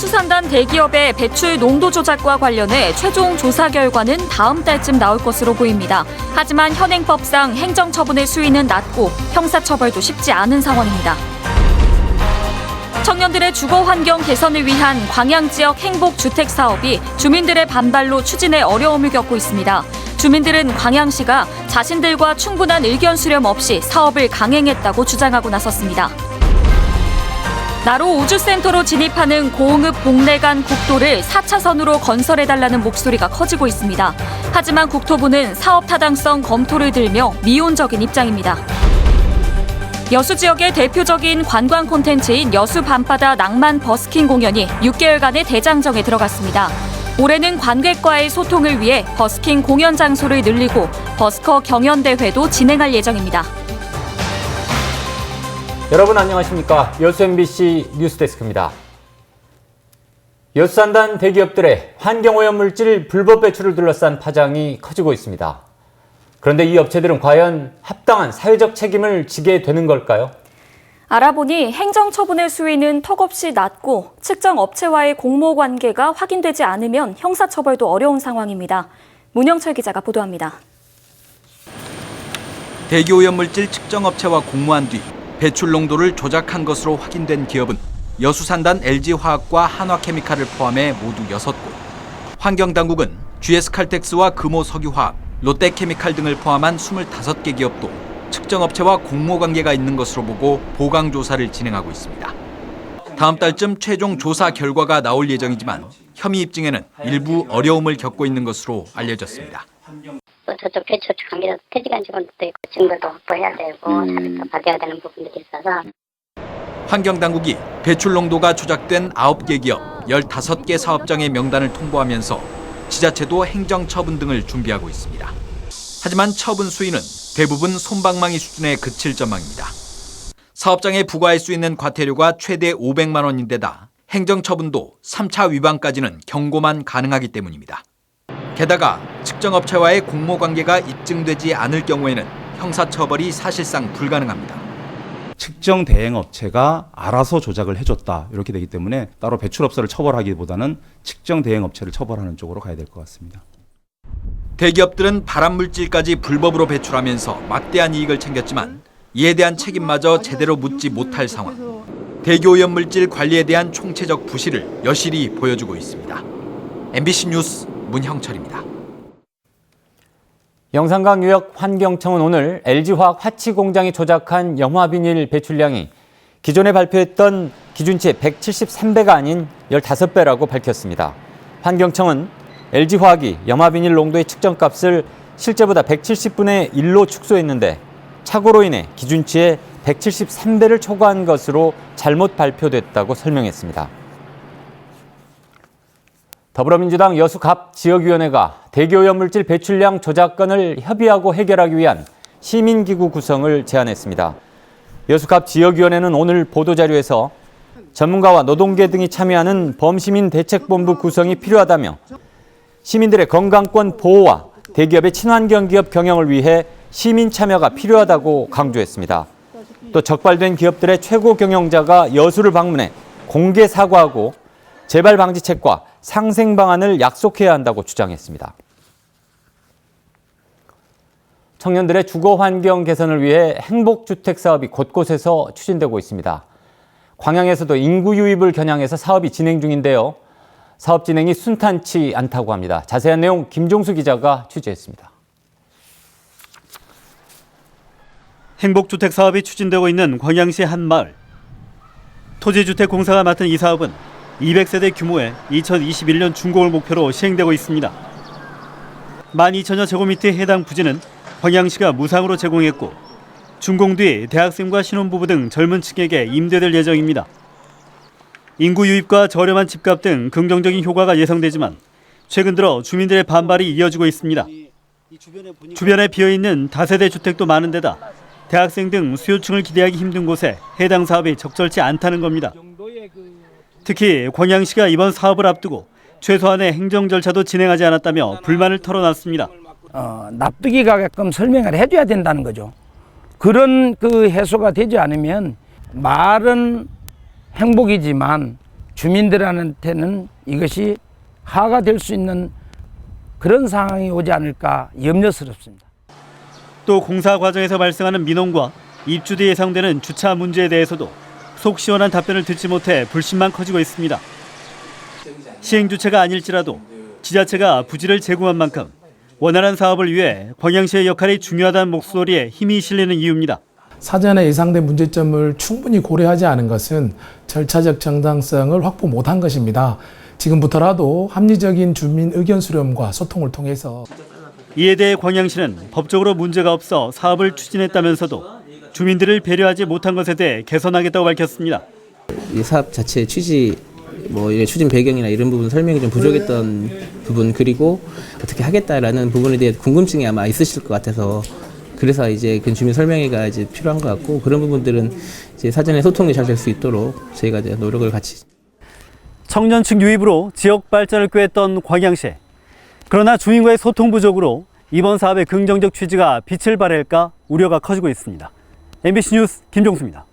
여수산단 대기업의 배출 농도 조작과 관련해 최종 조사 결과는 다음 달쯤 나올 것으로 보입니다. 하지만 현행법상 행정처분의 수위는 낮고 형사처벌도 쉽지 않은 상황입니다. 청년들의 주거 환경 개선을 위한 광양 지역 행복주택 사업이 주민들의 반발로 추진에 어려움을 겪고 있습니다. 주민들은 광양시가 자신들과 충분한 의견 수렴 없이 사업을 강행했다고 주장하고 나섰습니다. 나로 우주센터로 진입하는 고흥읍 복내간 국도를 4차선으로 건설해달라는 목소리가 커지고 있습니다. 하지만 국토부는 사업 타당성 검토를 들며 미온적인 입장입니다. 여수 지역의 대표적인 관광 콘텐츠인 여수 밤바다 낭만 버스킹 공연이 6개월간의 대장정에 들어갔습니다. 올해는 관객과의 소통을 위해 버스킹 공연 장소를 늘리고 버스커 경연대회도 진행할 예정입니다. 여러분 안녕하십니까? 여수 MBC 뉴스데스크입니다. 여수산단 대기업들의 환경오염물질 불법 배출을 둘러싼 파장이 커지고 있습니다. 그런데 이 업체들은 과연 합당한 사회적 책임을 지게 되는 걸까요? 알아보니 행정처분의 수위는 턱없이 낮고 측정 업체와의 공모관계가 확인되지 않으면 형사처벌도 어려운 상황입니다. 문영철 기자가 보도합니다. 대기오염물질 측정업체와 공모한 뒤 배출 농도를 조작한 것으로 확인된 기업은 여수산단 LG화학과 한화케미칼을 포함해 모두 6곳. 환경당국은 GS칼텍스와 금호석유화학, 롯데케미칼 등을 포함한 25개 기업도 측정업체와 공모관계가 있는 것으로 보고 보강조사를 진행하고 있습니다. 다음 달쯤 최종 조사 결과가 나올 예정이지만 혐의 입증에는 일부 어려움을 겪고 있는 것으로 알려졌습니다. 저쪽 배출 관계자도 퇴직한 직원도 있고 증거도 확보해야 되고 사례도 받아야 되는 부분들이 있어서 환경당국이 배출 농도가 조작된 9개 기업 15개 사업장의 명단을 통보하면서 지자체도 행정처분 등을 준비하고 있습니다. 하지만 처분 수위는 대부분 솜방망이 수준에 그칠 전망입니다. 사업장에 부과할 수 있는 과태료가 최대 500만 원인데다 행정처분도 3차 위반까지는 경고만 가능하기 때문입니다. 게다가 측정업체와의 공모관계가 입증되지 않을 경우에는 형사처벌이 사실상 불가능합니다. 측정 대행업체가 알아서 조작을 해줬다 이렇게 되기 때문에 따로 배출업소를 처벌하기보다는 측정 대행업체를 처벌하는 쪽으로 가야 될 것 같습니다. 대기업들은 발암물질까지 불법으로 배출하면서 막대한 이익을 챙겼지만 이에 대한 책임마저 제대로 묻지 못할 상황. 대기오염물질 관리에 대한 총체적 부실을 여실히 보여주고 있습니다. MBC 뉴스 문형철입니다. 영산강유역 환경청은 오늘 LG화학 화치 공장이 조작한 염화비닐 배출량이 기존에 발표했던 기준치의 173배가 아닌 15배라고 밝혔습니다. 환경청은 LG화학이 염화비닐 농도의 측정값을 실제보다 170분의 1로 축소했는데 착오로 인해 기준치의 173배를 초과한 것으로 잘못 발표됐다고 설명했습니다. 더불어민주당 여수갑 지역위원회가 대기오염물질 배출량 조작 건을 협의하고 해결하기 위한 시민기구 구성을 제안했습니다. 여수갑 지역위원회는 오늘 보도자료에서 전문가와 노동계 등이 참여하는 범시민대책본부 구성이 필요하다며 시민들의 건강권 보호와 대기업의 친환경 기업 경영을 위해 시민 참여가 필요하다고 강조했습니다. 또 적발된 기업들의 최고 경영자가 여수를 방문해 공개 사과하고 재발 방지책과 상생 방안을 약속해야 한다고 주장했습니다. 청년들의 주거 환경 개선을 위해 행복주택 사업이 곳곳에서 추진되고 있습니다. 광양에서도 인구 유입을 겨냥해서 사업이 진행 중인데요. 사업 진행이 순탄치 않다고 합니다. 자세한 내용 김종수 기자가 취재했습니다. 행복주택 사업이 추진되고 있는 광양시 한 마을. 토지주택공사가 맡은 이 사업은 200세대 규모의 2021년 준공을 목표로 시행되고 있습니다. 12,000여 제곱미터의 해당 부지는 광양시가 무상으로 제공했고 준공 뒤 대학생과 신혼부부 등 젊은 층에게 임대될 예정입니다. 인구 유입과 저렴한 집값 등 긍정적인 효과가 예상되지만 최근 들어 주민들의 반발이 이어지고 있습니다. 주변에 비어있는 다세대 주택도 많은 데다 대학생 등 수요층을 기대하기 힘든 곳에 해당 사업이 적절치 않다는 겁니다. 특히 광양시가 이번 사업을 앞두고 최소한의 행정 절차도 진행하지 않았다며 불만을 털어놨습니다. 납득이 가게끔 설명을 해줘야 된다는 거죠. 그런 해소가 되지 않으면 말은 행복이지만 주민들한테는 이것이 하가 될 수 있는 그런 상황이 오지 않을까 염려스럽습니다. 또 공사 과정에서 발생하는 민원과 입주 뒤 예상되는 주차 문제에 대해서도 속 시원한 답변을 듣지 못해 불신만 커지고 있습니다. 시행 주체가 아닐지라도 지자체가 부지를 제공한 만큼 원활한 사업을 위해 광양시의 역할이 중요하다는 목소리에 힘이 실리는 이유입니다. 사전에 예상된 문제점을 충분히 고려하지 않은 것은 절차적 정당성을 확보 못한 것입니다. 지금부터라도 합리적인 주민 의견 수렴과 소통을 통해서 이에 대해 광양시는 법적으로 문제가 없어 사업을 추진했다면서도 주민들을 배려하지 못한 것에 대해 개선하겠다고 밝혔습니다. 이 사업 자체의 취지, 추진 배경이나 이런 부분 설명이 좀 부족했던 부분, 그리고 어떻게 하겠다라는 부분에 대해 궁금증이 아마 있으실 것 같아서 그래서 이제 그 주민 설명회가 이제 필요한 것 같고, 그런 부분들은 이제 사전에 소통이 잘 될 수 있도록 저희가 이제 노력을 같이. 청년층 유입으로 지역 발전을 꾀했던 광양시. 그러나 주민과의 소통 부족으로 이번 사업의 긍정적 취지가 빛을 발할까 우려가 커지고 있습니다. MBC 뉴스 김종수입니다.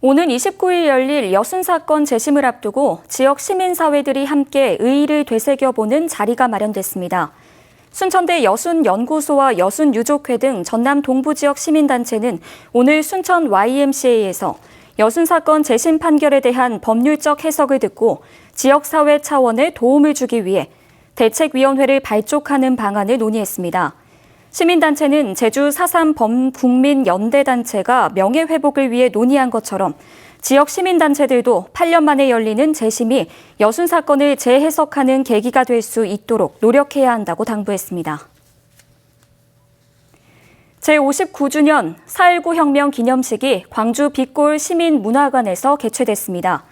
오는 29일 열릴 여순 사건 재심을 앞두고 지역 시민사회들이 함께 의의를 되새겨보는 자리가 마련됐습니다. 순천대 여순연구소와 여순유족회 등 전남 동부 지역 시민단체는 오늘 순천 YMCA에서 여순 사건 재심 판결에 대한 법률적 해석을 듣고 지역사회 차원의 도움을 주기 위해 대책위원회를 발족하는 방안을 논의했습니다. 시민단체는 제주 4.3 범국민연대단체가 명예회복을 위해 논의한 것처럼 지역 시민단체들도 8년 만에 열리는 재심이 여순 사건을 재해석하는 계기가 될 수 있도록 노력해야 한다고 당부했습니다. 제59주년 4.19 혁명 기념식이 광주 빛골 시민문화관에서 개최됐습니다.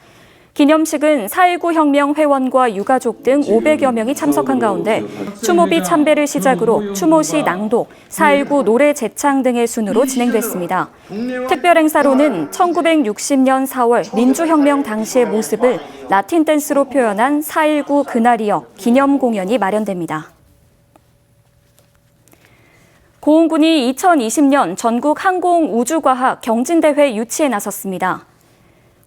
기념식은 4.19 혁명 회원과 유가족 등 500여 명이 참석한 가운데 추모비 참배를 시작으로 추모시 낭독, 4.19 노래 재창 등의 순으로 진행됐습니다. 특별 행사로는 1960년 4월 민주혁명 당시의 모습을 라틴 댄스로 표현한 4.19 그날이여 기념 공연이 마련됩니다. 고흥군이 2020년 전국 항공우주과학 경진대회 유치에 나섰습니다.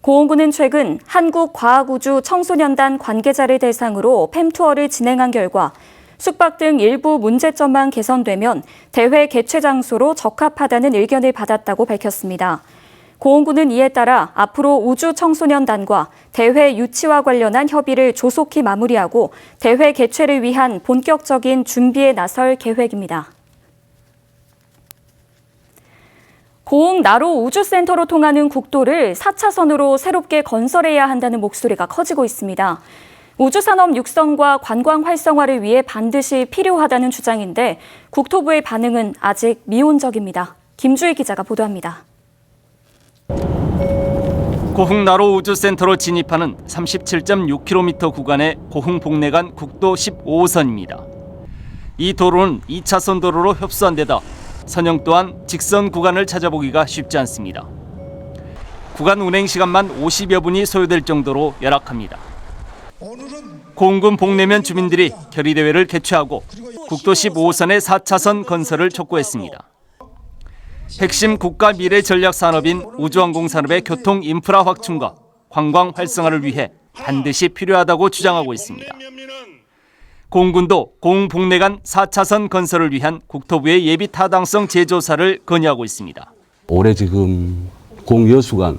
고흥군은 최근 한국과학우주 청소년단 관계자를 대상으로 팸투어를 진행한 결과 숙박 등 일부 문제점만 개선되면 대회 개최 장소로 적합하다는 의견을 받았다고 밝혔습니다. 고흥군은 이에 따라 앞으로 우주 청소년단과 대회 유치와 관련한 협의를 조속히 마무리하고 대회 개최를 위한 본격적인 준비에 나설 계획입니다. 고흥 나로 우주센터로 통하는 국도를 4차선으로 새롭게 건설해야 한다는 목소리가 커지고 있습니다. 우주산업 육성과 관광 활성화를 위해 반드시 필요하다는 주장인데 국토부의 반응은 아직 미온적입니다. 김주희 기자가 보도합니다. 고흥 나로 우주센터로 진입하는 37.6km 구간의 고흥 복내간 국도 15호선입니다. 이 도로는 2차선 도로로 협소한 데다 선형 또한 직선 구간을 찾아보기가 쉽지 않습니다. 구간 운행 시간만 50여 분이 소요될 정도로 열악합니다. 고흥군 복내면 주민들이 결의대회를 개최하고 국도 15호선의 4차선 건설을 촉구했습니다. 핵심 국가 미래 전략 산업인 우주항공 산업의 교통 인프라 확충과 관광 활성화를 위해 반드시 필요하다고 주장하고 있습니다. 고흥군도 고흥 복내간 4차선 건설을 위한 국토부의 예비 타당성 재조사를 건의하고 있습니다. 올해 지금 고흥 여수간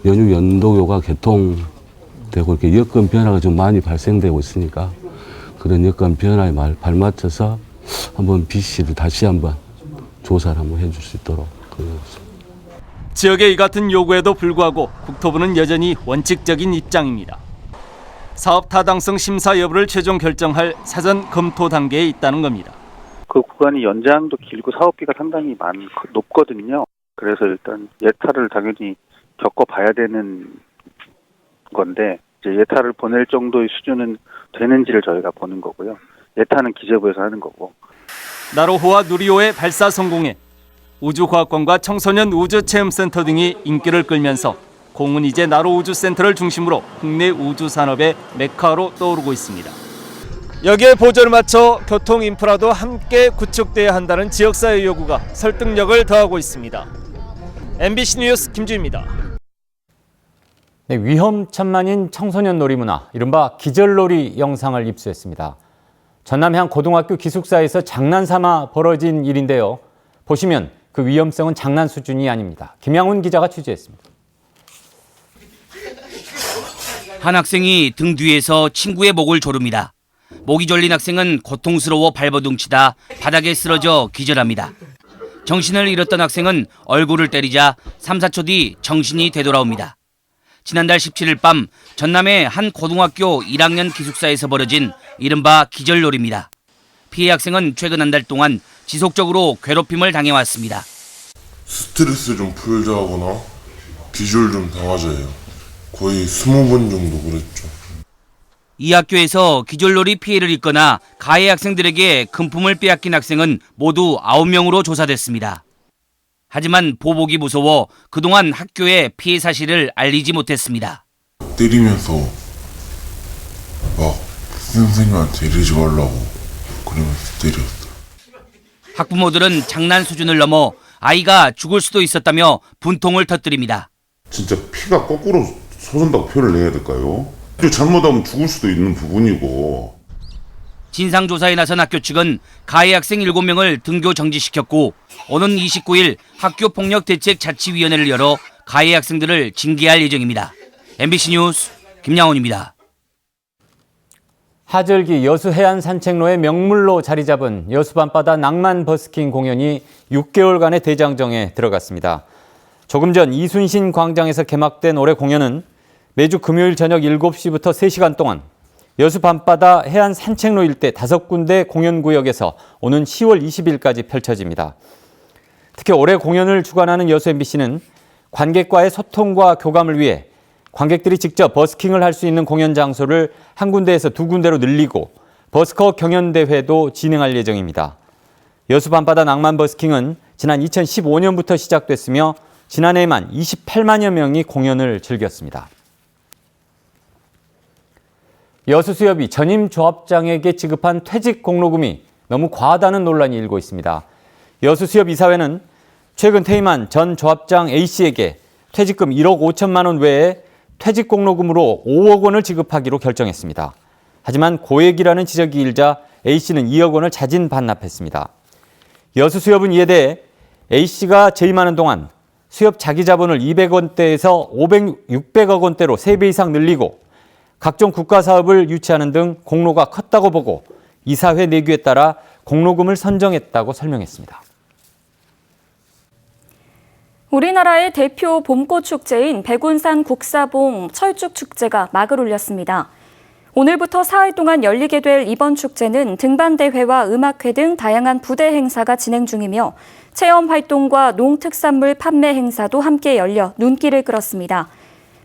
연휴 연도교가 개통되고 이렇게 여건 변화가 좀 많이 발생되고 있으니까 그런 여건 변화에 발맞춰서 한번 BC를 다시 한번 조사를 한번 해줄 수 있도록 그렇습니다. 지역의 이 같은 요구에도 불구하고 국토부는 여전히 원칙적인 입장입니다. 사업 타당성 심사 여부를 최종 결정할 사전 검토 단계에 있다는 겁니다. 그 구간이 연장도 길고 사업비가 상당히 높거든요. 그래서 일단 예타를 당연히 겪어봐야 되는 건데 이제 예타를 보낼 정도의 수준은 되는지를 저희가 보는 거고요. 예타는 기재부에서 하는 거고. 나로호와 누리호의 발사 성공에 우주과학관과 청소년 우주체험센터 등이 인기를 끌면서 고흥은 이제 나로우주센터를 중심으로 국내 우주산업의 메카로 떠오르고 있습니다. 여기에 보조를 맞춰 교통 인프라도 함께 구축돼야 한다는 지역사회 요구가 설득력을 더하고 있습니다. MBC 뉴스 김주희입니다. 네, 위험천만인 청소년 놀이문화, 이른바 기절놀이 영상을 입수했습니다. 전남의 한 고등학교 기숙사에서 장난삼아 벌어진 일인데요. 보시면 그 위험성은 장난 수준이 아닙니다. 김양훈 기자가 취재했습니다. 한 학생이 등 뒤에서 친구의 목을 조릅니다. 목이 졸린 학생은 고통스러워 발버둥치다 바닥에 쓰러져 기절합니다. 정신을 잃었던 학생은 얼굴을 때리자 3, 4초 뒤 정신이 되돌아옵니다. 지난달 17일 밤 전남의 한 고등학교 1학년 기숙사에서 벌어진 이른바 기절놀이입니다. 피해 학생은 최근 한 달 동안 지속적으로 괴롭힘을 당해왔습니다. 스트레스 좀 풀자거나 기절 좀 당하자예요. 거의 20번 정도 그랬죠. 이 학교에서 기절놀이 피해를 입거나 가해 학생들에게 금품을 빼앗긴 학생은 모두 9명으로 조사됐습니다. 하지만 보복이 무서워 그동안 학교에 피해 사실을 알리지 못했습니다. 때리면서 막 선생님한테 이러지 말라고 그러면서 때렸어요. 학부모들은 장난 수준을 넘어 아이가 죽을 수도 있었다며 분통을 터뜨립니다. 진짜 피가 거꾸로 솟는다고 표현을 해야 될까요? 잘못하면 죽을 수도 있는 부분이고. 진상조사에 나선 학교 측은 가해 학생 7명을 등교 정지시켰고 오는 29일 학교폭력대책자치위원회를 열어 가해 학생들을 징계할 예정입니다. MBC 뉴스 김양훈입니다. 하절기 여수해안 산책로의 명물로 자리 잡은 여수 밤바다 낭만 버스킹 공연이 6개월간의 대장정에 들어갔습니다. 조금 전 이순신 광장에서 개막된 올해 공연은 매주 금요일 저녁 7시부터 3시간 동안 여수 밤바다 해안 산책로 일대 5군데 공연구역에서 오는 10월 20일까지 펼쳐집니다. 특히 올해 공연을 주관하는 여수 MBC는 관객과의 소통과 교감을 위해 관객들이 직접 버스킹을 할 수 있는 공연 장소를 한 군데에서 2군데로 늘리고 버스커 경연대회도 진행할 예정입니다. 여수 밤바다 낭만 버스킹은 지난 2015년부터 시작됐으며 지난해에만 28만여 명이 공연을 즐겼습니다. 여수수협이 전임 조합장에게 지급한 퇴직 공로금이 너무 과하다는 논란이 일고 있습니다. 여수수협 이사회는 최근 퇴임한 전 조합장 A씨에게 퇴직금 1억 5천만 원 외에 퇴직 공로금으로 5억 원을 지급하기로 결정했습니다. 하지만 고액이라는 지적이 일자 A씨는 2억 원을 자진 반납했습니다. 여수수협은 이에 대해 A씨가 재임하는 동안 수협 자기 자본을 200원대에서 600억 원대로 3배 이상 늘리고 각종 국가사업을 유치하는 등 공로가 컸다고 보고 이사회 내규에 따라 공로금을 선정했다고 설명했습니다. 우리나라의 대표 봄꽃 축제인 백운산 국사봉 철쭉 축제가 막을 올렸습니다. 오늘부터 사흘 동안 열리게 될 이번 축제는 등반대회와 음악회 등 다양한 부대 행사가 진행 중이며 체험 활동과 농특산물 판매 행사도 함께 열려 눈길을 끌었습니다.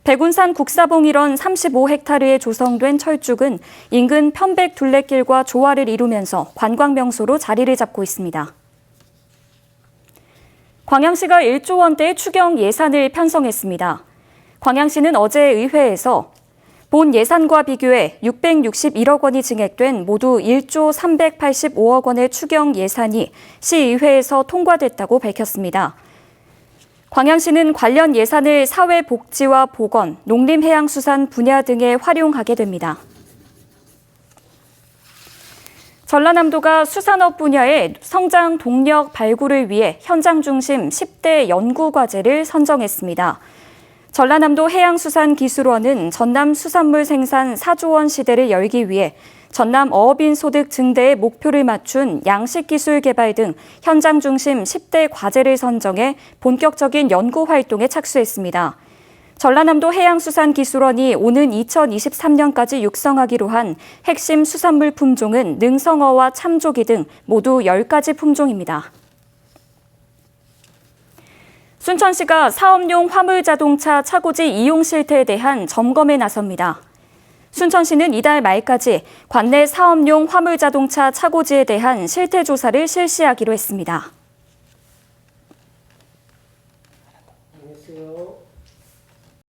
백운산 국사봉 일원 35헥타르에 조성된 철쭉은 인근 편백 둘레길과 조화를 이루면서 관광 명소로 자리를 잡고 있습니다. 광양시가 1조 원대의 추경 예산을 편성했습니다. 광양시는 어제 의회에서 본 예산과 비교해 661억 원이 증액된 모두 1조 385억 원의 추경 예산이 시의회에서 통과됐다고 밝혔습니다. 광양시는 관련 예산을 사회복지와 보건, 농림해양수산 분야 등에 활용하게 됩니다. 전라남도가 수산업 분야의 성장 동력 발굴을 위해 현장 중심 10대 연구과제를 선정했습니다. 전라남도 해양수산기술원은 전남 수산물 생산 4조 원 시대를 열기 위해 전남 어업인 소득 증대의 목표를 맞춘 양식기술 개발 등 현장 중심 10대 과제를 선정해 본격적인 연구 활동에 착수했습니다. 전라남도 해양수산기술원이 오는 2023년까지 육성하기로 한 핵심 수산물 품종은 능성어와 참조기 등 모두 10가지 품종입니다. 순천시가 사업용 화물자동차 차고지 이용 실태에 대한 점검에 나섭니다. 순천시는 이달 말까지 관내 사업용 화물자동차 차고지에 대한 실태 조사를 실시하기로 했습니다.